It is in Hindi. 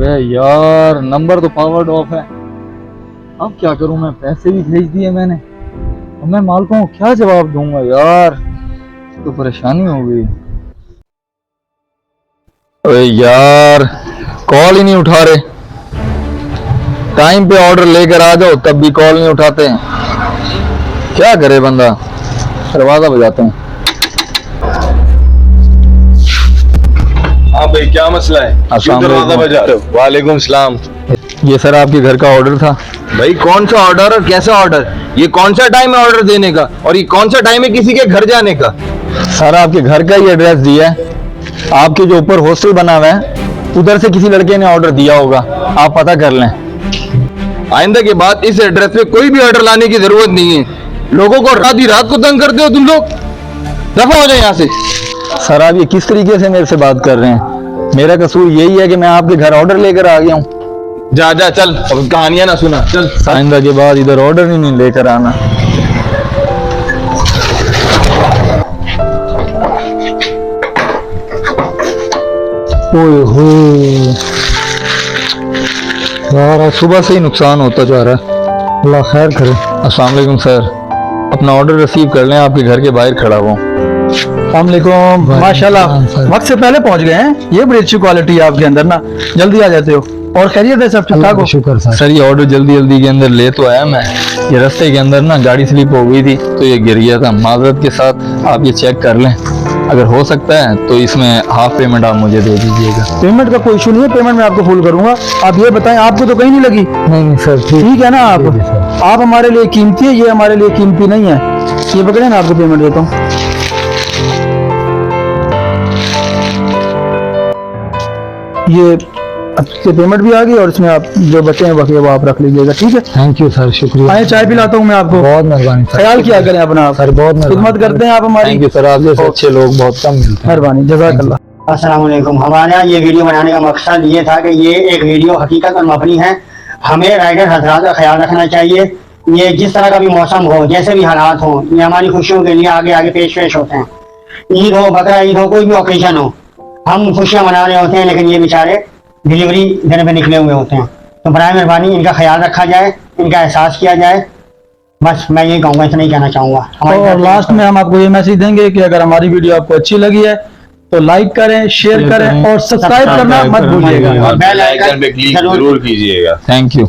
अबे यार नंबर तो पावर्ड ऑफ है, अब क्या करूं? मैं पैसे भी भेज दिए मैंने, अब मैं मालिकों को क्या जवाब दूंगा यार, तो परेशानी हो गई। अबे यार कॉल ही नहीं उठा रहे, टाइम पे ऑर्डर लेकर आ जाओ तब भी कॉल नहीं उठाते हैं, क्या करे बंदा। दरवाजा बजाते हैं। हाँ भाई क्या मसला है? अस्सलाम दरवाजा बजा रहे हो? वालेकुम सलाम। ये सर आपके घर का ऑर्डर था। भाई कौन सा ऑर्डर और कैसा ऑर्डर? ये कौन सा टाइम है ऑर्डर देने का, और ये कौन सा टाइम है किसी के घर जाने का? सर आपके घर का ही एड्रेस दिया है, आपके जो ऊपर हॉस्टल बना हुआ है उधर से किसी लड़के ने ऑर्डर दिया होगा, आप पता कर लें। आइंदा के बाद इस एड्रेस पे कोई भी ऑर्डर लाने की जरूरत नहीं है। लोगों को आधी रात को तंग करते हो तुम लोग, दफा हो जाए यहाँ से। सर आप ये किस तरीके से मेरे से बात कर रहे हैं? मेरा कसूर यही है कि मैं आपके घर ऑर्डर लेकर आ गया हूँ। जा जा चल, अब कहानियां ना सुना, चल। आइंदा के बाद इधर ऑर्डर ही नहीं लेकर आना। ओए होए यार, आज सुबह से ही नुकसान होता जा रहा है, अल्लाह खैर करे। अस्सलाम वालेकुम सर, अपना ऑर्डर रिसीव कर लें, आपके घर के बाहर खड़ा हुआ हूँ। अस्सलामुअलैकुम, माशाल्लाह वक्त से पहले पहुंच गए हैं। ये बड़ी अच्छी क्वालिटी है आपके अंदर ना, जल्दी आ जाते हो। और खैरियत है, सब ठीक ठाक हो? शुक्र सर। ये ऑर्डर जल्दी जल्दी के अंदर ले तो आया मैं, ये रास्ते के अंदर ना गाड़ी स्लिप हो गई थी तो ये गिर गया था। माजरत के साथ आप ये चेक कर लें, अगर हो सकता है तो इसमें हाफ पेमेंट आप मुझे दे दीजिएगा। पेमेंट का कोई इशू नहीं है, पेमेंट मैं आपको फुल करूंगा। आप ये बताएं, आपको तो कहीं नहीं लगी? नहीं सर, ठीक है ना। आप हमारे लिए कीमती है, ये हमारे लिए कीमती नहीं है। ये पकड़े ना, आपको पेमेंट देता हूँ। ये आपके पेमेंट भी आ गई और इसमें आप जो बचे हैं बाकी वो आप रख लीजिएगा, ठीक है? थैंक यू सर, शुक्रिया। आए चाय पिलाता हूँ मैं आपको। बहुत मेहरबानी सर। ख्याल किया करें अपना आप। सर बहुत खिदमत करते हैं आप हमारी। थैंक यू सर, आप जैसे अच्छे लोग बहुत कम मिलते हैं। मेहरबानी, जज़ाकल्लाह। अस्सलाम वालेकुम। हमारे यहाँ ये वीडियो बनाने का मकसद ये था कि ये एक वीडियो हकीकत पर मबनी है। हमें राइडर हजरात का ख्याल रखना चाहिए। ये जिस तरह का भी मौसम हो, जैसे भी हालात हो, ये हमारी खुशियों के लिए आगे आगे पेश होते हैं। ईद हो, बकरा ईद हो, कोई भी ओकेजन हो, हम खुशियाँ मना रहे होते हैं, लेकिन ये बेचारे डिलीवरी देने पे निकले हुए होते हैं। तो बराए मेहरबानी इनका ख्याल रखा जाए, इनका एहसास किया जाए। बस मैं यही कहूँगा, इतना ही कहना चाहूँगा। और लास्ट में हम आपको ये मैसेज देंगे कि अगर हमारी वीडियो आपको अच्छी लगी है तो लाइक करें, शेयर करें और सब्सक्राइब करना मत भूलिएगा। बेल आइकन पे क्लिक जरूर कीजिएगा। Thank you.